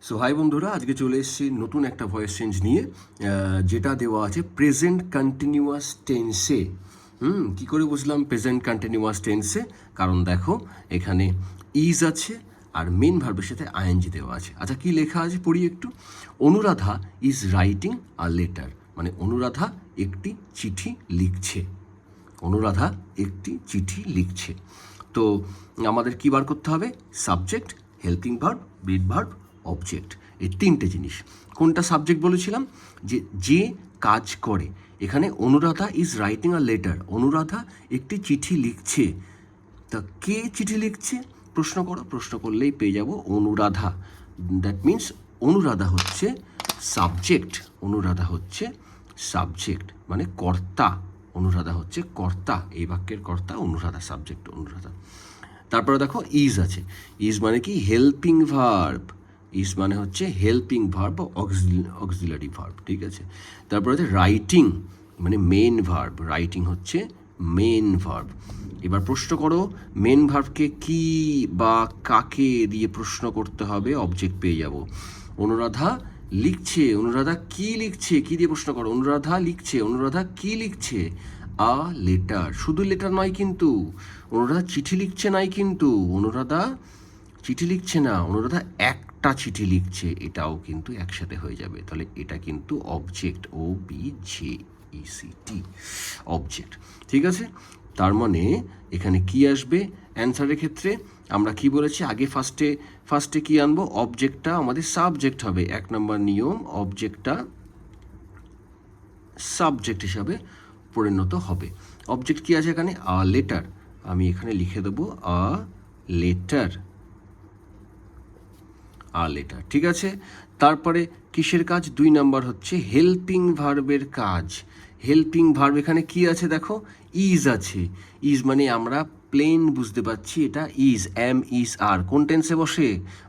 So high বন্ধুরা, আজকে চলে এসেছি নতুন একটা ভয়েস চেঞ্জ নিয়ে, যেটা দেওয়া আছে প্রেজেন্ট কন্টিনিউয়াস টেন্সে। কী করে বুঝলাম প্রেজেন্ট কন্টিনিউয়াস টেন্সে? কারণ দেখো এখানে ইজ আছে আর মেন ভার্বের সাথে আইএনজি দেওয়া আছে। আচ্ছা, কি লেখা আছে পড়ি একটু। Anuradha is writing a letter, মানে অনুরাধা একটি চিঠি লিখছে। অনুরাধা একটি চিঠি লিখছে। তো আমাদের কী বার করতে হবে? Subject, helping verb, mid verb, object, এই তিনটে জিনিস। কোনটা সাবজেক্ট বলেছিলাম? যে কাজ করে। এখানে Anuradha is writing a letter, Anuradha একটি চিঠি লিখছে। তা কে চিঠি লিখছে? প্রশ্ন করো, প্রশ্ন করলেই পেয়ে যাব অনুরাধা। দ্যাট মিন্স অনুরাধা হচ্ছে সাবজেক্ট, অনুরাধা হচ্ছে সাবজেক্ট মানে কর্তা। অনুরাধা হচ্ছে কর্তা, এই বাক্যের কর্তা অনুরাধা, সাবজেক্ট অনুরাধা। তারপরে দেখো ইজ আছে। ইজ মানে কি? Helping verb. ইজ মানে হচ্ছে হেল্পিং ভার্ব, অক্সিলারি ভার্ব, ঠিক আছে। তারপরে হচ্ছে রাইটিং মানে মেন ভার্ব, রাইটিং হচ্ছে মেন ভার্ব। এবার প্রশ্ন করো, মেন ভার্বকে কি বা কাকে দিয়ে প্রশ্ন করতে হবে? অবজেক্ট পেয়ে যাব। অনুরাধা লিখছে, অনুরাধা কি লিখছে? কি দিয়ে প্রশ্ন করো? অনুরাধা লিখছে, অনুরাধা কি লিখছে? A letter. শুধু লেটার নয় কিন্তু, অনুরাধা চিঠি লিখছে নাই কিন্তু, অনুরাধা চিঠি লিখছে না, অনুরাধা একটা চিঠি লিখছে, এটাও কিন্তু একসাথে হয়ে যাবে। তাহলে এটা কিন্তু অবজেক্ট, OBJECT, অবজেক্ট, ঠিক আছে। তার মানে এখানে কি আসবে অ্যান্সারের ক্ষেত্রে? আমরা কি বলেছি আগে? ফার্স্টে কি আনবো? অবজেক্টটা আমাদের সাবজেক্ট হবে। 1 নম্বর নিয়ম, অবজেক্টটা সাবজেক্ট হিসাবে পরিণত হবে। অবজেক্ট কি আছে এখানে? A letter. আমি এখানে লিখে দেবো আ লেটার, আ লেটার, ঠিক আছে। তারপরে কিসের কাজ? 2 নাম্বার হচ্ছে হেল্পিং ভার্বের কাজ। হেল্পিং ভার্ব এখানে কি আছে দেখো? ইজ আছে। ইজ মানে আমরা প্লেন বুঝতে পারছি এটা ইজ, MIS কোন টেন্সে বসে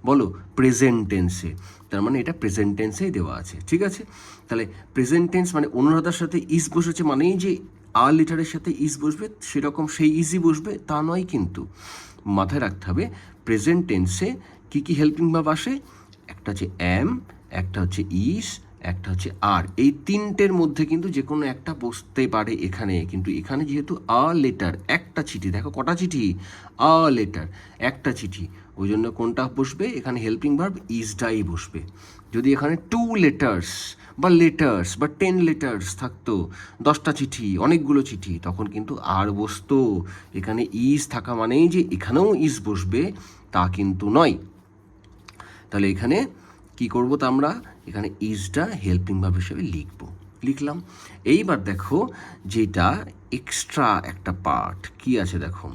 বলো? প্রেজেন্ট টেন্সে। তার মানে এটা প্রেজেন্ট টেন্সেই দেওয়া আছে, ঠিক আছে। তাহলে প্রেজেন্ট টেন্স মানে অনুরাধার সাথে ইজ বসেছে মানেই যে আ লেটারের সাথে ইজ বসবে সেরকম সেই ইজই বসবে তা নয় কিন্তু। মাথায় রাখতে হবে প্রেজেন্ট টেন্সে কী কী হেল্পিং ভার্ব আসে? একটা হচ্ছে অ্যাম, একটা হচ্ছে ইজ, একটা হচ্ছে আর। এই তিনটের মধ্যে কিন্তু যে কোনো একটা বসতে পারে এখানে, কিন্তু এখানে যেহেতু আ লেটার, একটা চিঠি, দেখো কটা চিঠি? আ লেটার, একটা চিঠি, ওই জন্য কোনটা বসবে এখানে? হেল্পিং ভার্ব ইজটাই বসবে। যদি এখানে 2 লেটার্স বা লেটার্স বা 10 লেটার্স থাকতো, 10টা চিঠি, অনেকগুলো চিঠি, তখন কিন্তু আর বসতো। এখানে ইজ থাকা মানেই যে এখানেও ইজ বসবে তা কিন্তু নয়। তাহলে এখানে কি করবো? তা আমরা এখানে ইজটা হেল্পিং ভার্ব হিসেবে লিখলাম। এইবার দেখো যেটা এক্সট্রা একটা পার্ট কি আছে দেখো,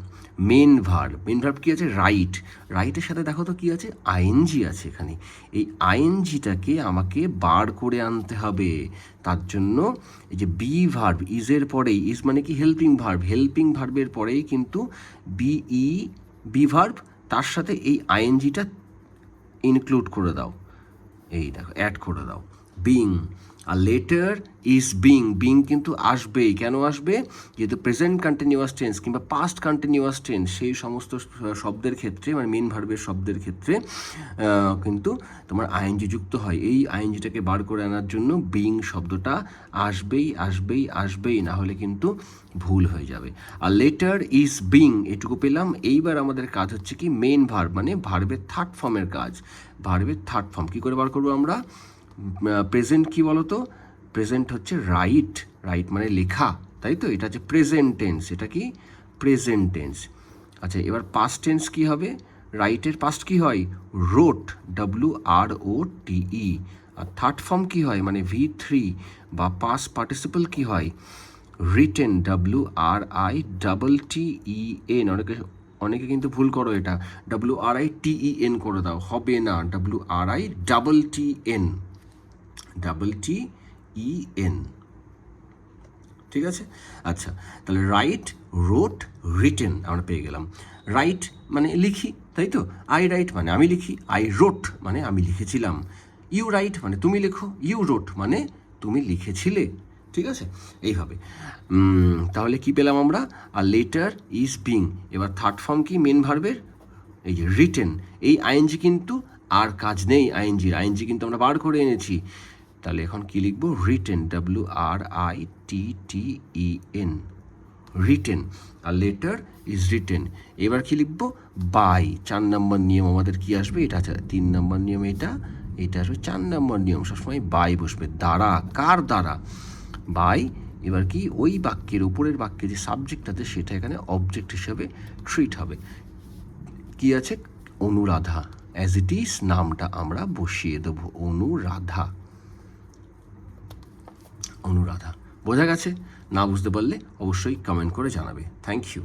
মেন ভার্ব। মেন ভার্ব কি আছে? রাইট। রাইটের সাথে দেখো তো কি আছে? আইএনজি আছে এখানে। এই আইএনজিটাকে আমাকে বার করে আনতে হবে। তার জন্য এই যে বি ভার্ব, ইজের পরেই, ইজ মানে কি? হেল্পিং ভার্ব, হেল্পিং ভার্বের পরেই কিন্তু বি ভার্ব, তার সাথে এই আইএনজিটা ইনক্লুড করে দাও। এই দেখো অ্যাড করে দাও, বিং। আর লেটার ইজ বিং, বিং কিন্তু আসবেই। কেন আসবে? যেহেতু প্রেজেন্ট কন্টিনিউয়াস টেন্স কিংবা পাস্ট কন্টিনিউয়াস টেন্স, সেই সমস্ত শব্দের ক্ষেত্রে মানে মেন ভার্বের শব্দের ক্ষেত্রে কিন্তু তোমার আইএনজি যুক্ত হয়। এই আইএনজিটাকে বার করে আনার জন্য বিং শব্দটা আসবেই, আসবেই, আসবেই, না হলে কিন্তু ভুল হয়ে যাবে। আর লেটার ইজ বিং এটুকু পেলাম। এইবার আমাদের কাজ হচ্ছে কি? মেন ভার্ব মানে ভার্বের থার্ড ফর্মের কাজ। ভার্বের থার্ড ফর্ম কী করে বার করবো আমরা? প্রেজেন্ট কি বলো তো? প্রেজেন্ট হচ্ছে রাইট, রাইট মানে লেখা, তাই তো? এটা হচ্ছে প্রেজেন্ট টেন্স, এটা কি? Present tense. আচ্ছা, এবার পাস্ট টেন্স কি হবে? রাইটের পাস্ট কি হয়? রোট, WROTE। আর থার্ড ফর্ম কি হয় মানে V3 বা পাস্ট পার্টিসিপল কি হয়? Written, WRITTEN। অনেকে কিন্তু ভুল করো, এটা WRITEN করে দাও, হবে না, WRITTEN, ঠিক আছে। আচ্ছা, তাহলে রাইট, রোট, রিটেন আমরা পেয়ে গেলাম। রাইট মানে লিখি, তাই তো? আই রাইট মানে আমি লিখি, আই রোট মানে আমি লিখেছিলাম, ইউ রাইট মানে তুমি লেখো, ইউ রোট মানে তুমি লিখেছিলে, ঠিক আছে। এইভাবে তাহলে কি পেলাম আমরা? আর লেটার ইজ বিং। এবার থার্ড ফর্ম কি মেন ভার্বের? এই যে রিটেন, এই আইএনজি কিন্তু আর কাজ নেই আইএনজির, আইএনজি কিন্তু আমরা বার করে এনেছি। তাহলে এখন কি লিখবো? Written, WRITTEN, written. আর লেটার ইজ রিটেন। এবার কি লিখবো? বাই। 4 নম্বর নিয়ম আমাদের কি আসবে? এটা আছে 3 নম্বর নিয়ম, এটা আসবে 4 নম্বর নিয়ম, সবসময় বাই বসবে। দ্বারা, কার দ্বারা? বাই। এবার কি? ওই বাক্যের উপরের বাক্যে যে সাবজেক্ট আছে সেটা এখানে অবজেক্ট হিসেবে ট্রিট হবে। কি আছে? অনুরাধা, অ্যাজ ইট ইজ নামটা আমরা বসিয়ে দেবো, অনুরাধা। অনুরাধা বোঝা গেছে? না বুঝতে পারলে অবশ্যই কমেন্ট করে জানাবে। Thank you.